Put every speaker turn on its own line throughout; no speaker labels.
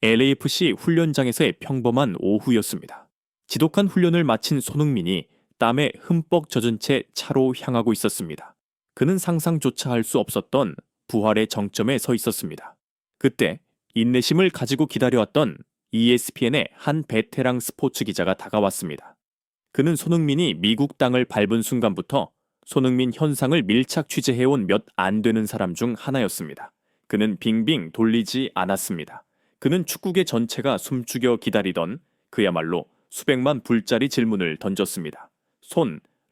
LAFC 훈련장에서의 평범한 오후였습니다. 지독한 훈련을 마친 손흥민이 땀에 흠뻑 젖은 채 차로 향하고 있었습니다. 그는 상상조차 할 수 없었던 부활의 정점에 서 있었습니다. 그때 인내심을 가지고 기다려왔던 ESPN의 한 베테랑 스포츠 기자가 다가왔습니다. 그는 손흥민이 미국 땅을 밟은 순간부터 손흥민 현상을 밀착 취재해온 몇 안 되는 사람 중 하나였습니다. 그는 빙빙 돌리지 않았습니다. 그는 축구계 전체가 숨죽여 기다리던 그야말로 수백만 불짜리 질문을 던졌습니다.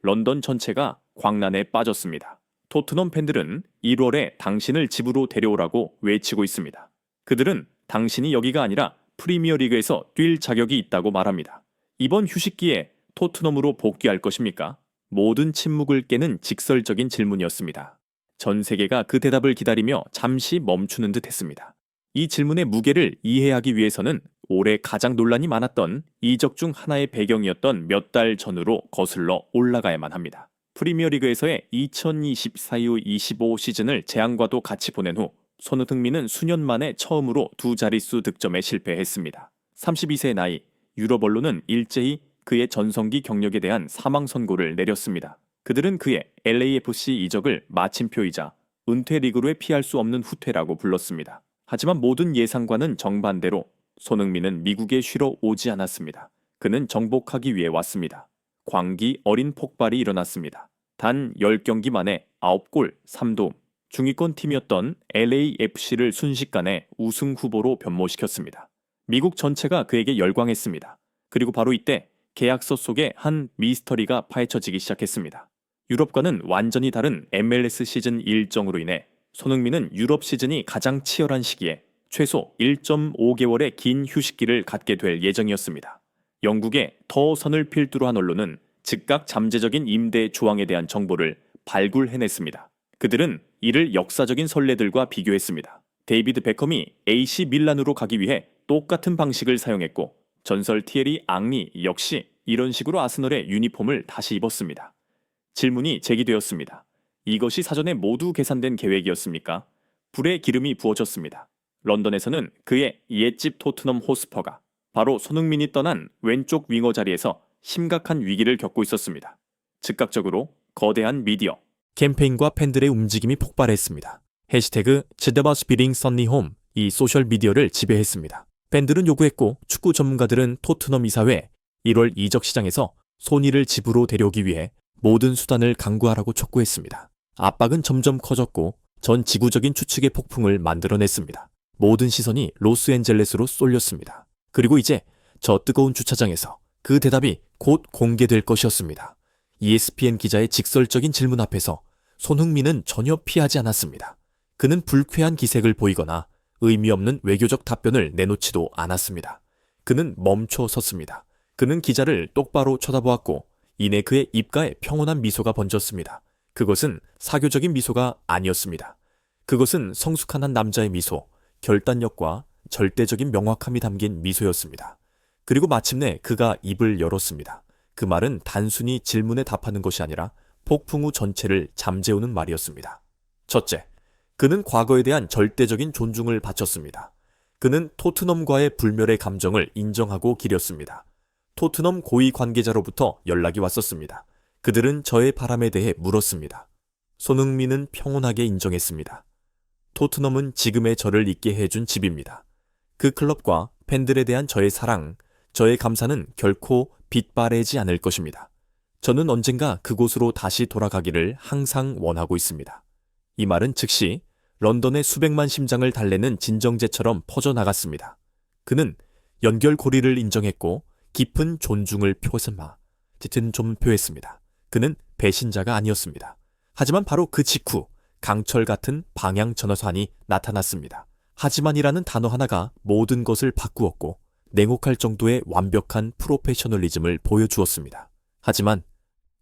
런던 전체가 광란에 빠졌습니다. 토트넘 팬들은 1월에 당신을 집으로 데려오라고 외치고 있습니다. 그들은 당신이 여기가 아니라 프리미어리그에서 뛸 자격이 있다고 말합니다. 이번 휴식기에 토트넘으로 복귀할 것입니까? 모든 침묵을 깨는 직설적인 질문이었습니다. 전 세계가 그 대답을 기다리며 잠시 멈추는 듯 했습니다. 이 질문의 무게를 이해하기 위해서는 올해 가장 논란이 많았던 이적 중 하나의 배경이었던 몇 달 전으로 거슬러 올라가야만 합니다. 프리미어리그에서의 2024-25 시즌을 재앙과도 같이 보낸 후 손흥민은 수년 만에 처음으로 두 자릿수 득점에 실패했습니다. 32세의 나이, 유럽 언론은 일제히 그의 전성기 경력에 대한 사망 선고를 내렸습니다. 그들은 그의 LAFC 이적을 마침표이자 은퇴 리그로의 피할 수 없는 후퇴라고 불렀습니다. 하지만 모든 예상과는 정반대로 손흥민은 미국에 쉬러 오지 않았습니다. 그는 정복하기 위해 왔습니다. 광기 어린 폭발이 일어났습니다. 단 10경기 만에 9골 3도움, 중위권 팀이었던 LAFC를 순식간에 우승 후보로 변모시켰습니다. 미국 전체가 그에게 열광했습니다. 그리고 바로 이때 계약서 속에 한 미스터리가 파헤쳐지기 시작했습니다. 유럽과는 완전히 다른 MLS 시즌 일정으로 인해 손흥민은 유럽 시즌이 가장 치열한 시기에 최소 1.5개월의 긴 휴식기를 갖게 될 예정이었습니다. 영국의 더 선을 필두로 한 언론은 즉각 잠재적인 임대 조항에 대한 정보를 발굴해냈습니다. 그들은 이를 역사적인 선례들과 비교했습니다. 데이비드 베컴이 AC 밀란으로 가기 위해 똑같은 방식을 사용했고 전설 티에리 앙리 역시 이런 식으로 아스널의 유니폼을 다시 입었습니다. 질문이 제기되었습니다. 이것이 사전에 모두 계산된 계획이었습니까? 불에 기름이 부어졌습니다. 런던에서는 그의 옛집 토트넘 호스퍼가 바로 손흥민이 떠난 왼쪽 윙어 자리에서 심각한 위기를 겪고 있었습니다. 즉각적으로 거대한 미디어, 캠페인과 팬들의 움직임이 폭발했습니다. 해시태그 즈더버스비링 선니홈 이 소셜미디어를 지배했습니다. 팬들은 요구했고 축구 전문가들은 토트넘 이사회 1월 이적 시장에서 소니를 집으로 데려오기 위해 모든 수단을 강구하라고 촉구했습니다. 압박은 점점 커졌고 전 지구적인 추측의 폭풍을 만들어냈습니다. 모든 시선이 로스앤젤레스로 쏠렸습니다. 그리고 이제 저 뜨거운 주차장에서 그 대답이 곧 공개될 것이었습니다. ESPN 기자의 직설적인 질문 앞에서 손흥민은 전혀 피하지 않았습니다. 그는 불쾌한 기색을 보이거나 의미 없는 외교적 답변을 내놓지도 않았습니다. 그는 멈춰 섰습니다. 그는 기자를 똑바로 쳐다보았고 이내 그의 입가에 평온한 미소가 번졌습니다. 그것은 사교적인 미소가 아니었습니다. 그것은 성숙한 한 남자의 미소, 결단력과 절대적인 명확함이 담긴 미소였습니다. 그리고 마침내 그가 입을 열었습니다. 그 말은 단순히 질문에 답하는 것이 아니라 폭풍 후 전체를 잠재우는 말이었습니다. 첫째, 그는 과거에 대한 절대적인 존중을 바쳤습니다. 그는 토트넘과의 불멸의 감정을 인정하고 기렸습니다. 토트넘 고위 관계자로부터 연락이 왔었습니다. 그들은 저의 바람에 대해 물었습니다. 손흥민은 평온하게 인정했습니다. 토트넘은 지금의 저를 있게 해준 집입니다. 그 클럽과 팬들에 대한 저의 사랑, 저의 감사는 결코 빗바래지 않을 것입니다. 저는 언젠가 그곳으로 다시 돌아가기를 항상 원하고 있습니다. 이 말은 즉시 런던의 수백만 심장을 달래는 진정제처럼 퍼져나갔습니다. 그는 연결고리를 인정했고 깊은 존중을 표했습니다. 그는 배신자가 아니었습니다. 하지만 바로 그 직후 강철 같은 방향 전환이 나타났습니다. 하지만이라는 단어 하나가 모든 것을 바꾸었고 냉혹할 정도의 완벽한 프로페셔널리즘을 보여주었습니다. 하지만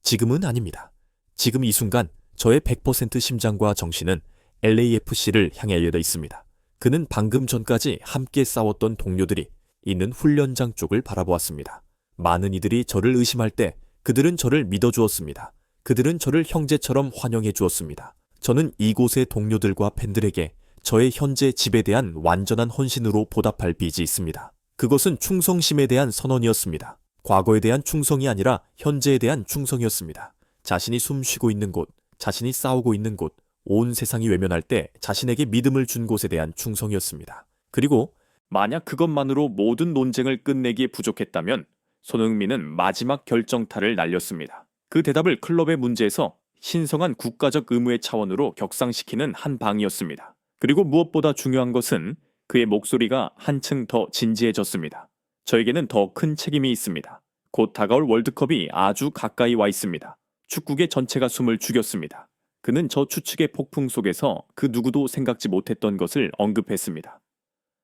지금은 아닙니다. 지금 이 순간 저의 100% 심장과 정신은 LAFC를 향해 열려 있습니다. 그는 방금 전까지 함께 싸웠던 동료들이 있는 훈련장 쪽을 바라보았습니다. 많은 이들이 저를 의심할 때 그들은 저를 믿어주었습니다. 그들은 저를 형제처럼 환영해 주었습니다. 저는 이곳의 동료들과 팬들에게 저의 현재 집에 대한 완전한 헌신으로 보답할 빚이 있습니다. 그것은 충성심에 대한 선언이었습니다. 과거에 대한 충성이 아니라 현재에 대한 충성이었습니다. 자신이 숨쉬고 있는 곳, 자신이 싸우고 있는 곳, 온 세상이 외면할 때 자신에게 믿음을 준 곳에 대한 충성이었습니다. 그리고 만약 그것만으로 모든 논쟁을 끝내기에 부족했다면 손흥민은 마지막 결정타를 날렸습니다. 그 대답을 클럽의 문제에서 신성한 국가적 의무의 차원으로 격상시키는 한 방이었습니다. 그리고 무엇보다 중요한 것은 그의 목소리가 한층 더 진지해졌습니다. 저에게는 더 큰 책임이 있습니다. 곧 다가올 월드컵이 아주 가까이 와 있습니다. 축구계 전체가 숨을 죽였습니다. 그는 저 추측의 폭풍 속에서 그 누구도 생각지 못했던 것을 언급했습니다.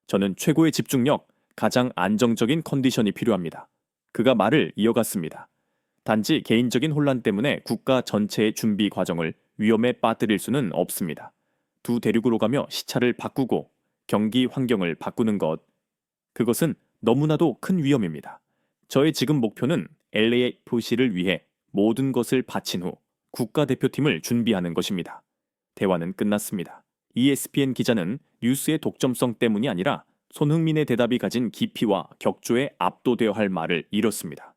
저는 최고의 집중력, 가장 안정적인 컨디션이 필요합니다. 그가 말을 이어갔습니다. 단지 개인적인 혼란 때문에 국가 전체의 준비 과정을 위험에 빠뜨릴 수는 없습니다. 두 대륙으로 가며 시차를 바꾸고 경기 환경을 바꾸는 것, 그것은 너무나도 큰 위험입니다. 저의 지금 목표는 LAFC를 위해 모든 것을 바친 후 국가대표팀을 준비하는 것입니다. 대화는 끝났습니다. ESPN 기자는 뉴스의 독점성 때문이 아니라 손흥민의 대답이 가진 깊이와 격조에 압도되어야 할 말을 잃었습니다.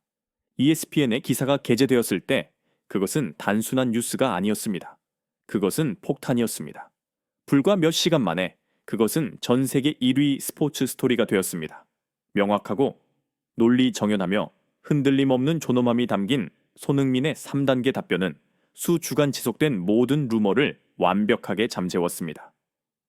ESPN의 기사가 게재되었을 때 그것은 단순한 뉴스가 아니었습니다. 그것은 폭탄이었습니다. 불과 몇 시간 만에 그것은 전 세계 1위 스포츠 스토리가 되었습니다. 명확하고 논리 정연하며 흔들림 없는 존엄함이 담긴 손흥민의 3단계 답변은 수주간 지속된 모든 루머를 완벽하게 잠재웠습니다.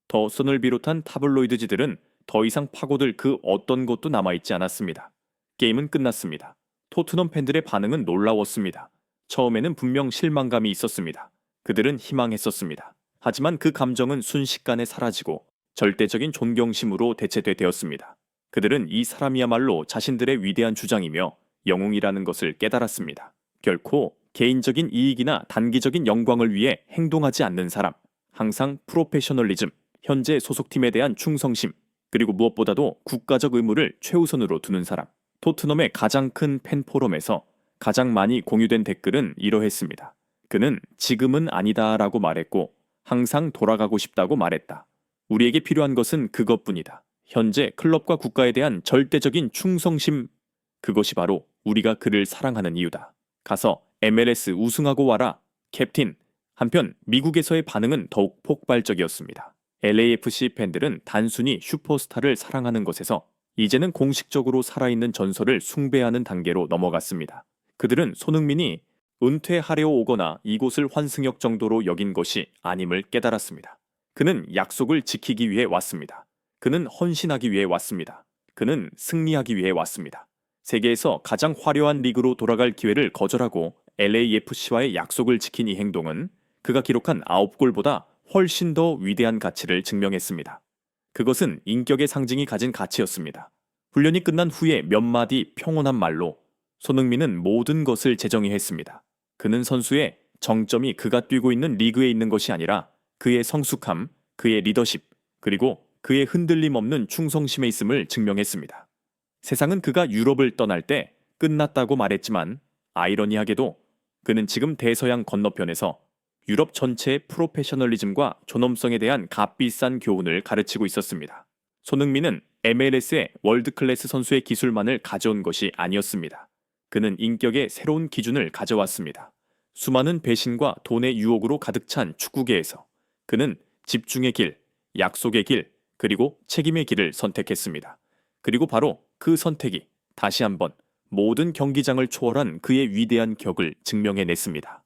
더 선을 비롯한 타블로이드지들은 더 이상 파고들 그 어떤 것도 남아있지 않았습니다. 게임은 끝났습니다. 토트넘 팬들의 반응은 놀라웠습니다. 처음에는 분명 실망감이 있었습니다. 그들은 희망했었습니다. 하지만 그 감정은 순식간에 사라지고 절대적인 존경심으로 대체되었습니다. 그들은 이 사람이야말로 자신들의 위대한 주장이며 영웅이라는 것을 깨달았습니다. 결코 개인적인 이익이나 단기적인 영광을 위해 행동하지 않는 사람, 항상 프로페셔널리즘, 현재 소속팀에 대한 충성심, 그리고 무엇보다도 국가적 의무를 최우선으로 두는 사람. 토트넘의 가장 큰 팬 포럼에서 가장 많이 공유된 댓글은 이러했습니다. 그는 지금은 아니다라고 말했고 항상 돌아가고 싶다고 말했다. 우리에게 필요한 것은 그것뿐이다. 현재 클럽과 국가에 대한 절대적인 충성심, 그것이 바로 우리가 그를 사랑하는 이유다. 가서 MLS 우승하고 와라, 캡틴. 한편 미국에서의 반응은 더욱 폭발적이었습니다. LAFC 팬들은 단순히 슈퍼스타를 사랑하는 것에서 이제는 공식적으로 살아있는 전설을 숭배하는 단계로 넘어갔습니다. 그들은 손흥민이 은퇴하려 오거나 이곳을 환승역 정도로 여긴 것이 아님을 깨달았습니다. 그는 약속을 지키기 위해 왔습니다. 그는 헌신하기 위해 왔습니다. 그는 승리하기 위해 왔습니다. 세계에서 가장 화려한 리그로 돌아갈 기회를 거절하고 LAFC와의 약속을 지킨 이 행동은 그가 기록한 9골보다 훨씬 더 위대한 가치를 증명했습니다. 그것은 인격의 상징이 가진 가치였습니다. 훈련이 끝난 후에 몇 마디 평온한 말로 손흥민은 모든 것을 재정의했습니다. 그는 선수의 정점이 그가 뛰고 있는 리그에 있는 것이 아니라 그의 성숙함, 그의 리더십, 그리고 그의 흔들림 없는 충성심에 있음을 증명했습니다. 세상은 그가 유럽을 떠날 때 끝났다고 말했지만 아이러니하게도 그는 지금 대서양 건너편에서 유럽 전체의 프로페셔널리즘과 존엄성에 대한 값비싼 교훈을 가르치고 있었습니다. 손흥민은 MLS의 월드클래스 선수의 기술만을 가져온 것이 아니었습니다. 그는 인격의 새로운 기준을 가져왔습니다. 수많은 배신과 돈의 유혹으로 가득 찬 축구계에서 그는 집중의 길, 약속의 길, 그리고 책임의 길을 선택했습니다. 그리고 바로 그 선택이 다시 한번 모든 경기장을 초월한 그의 위대한 격을 증명해냈습니다.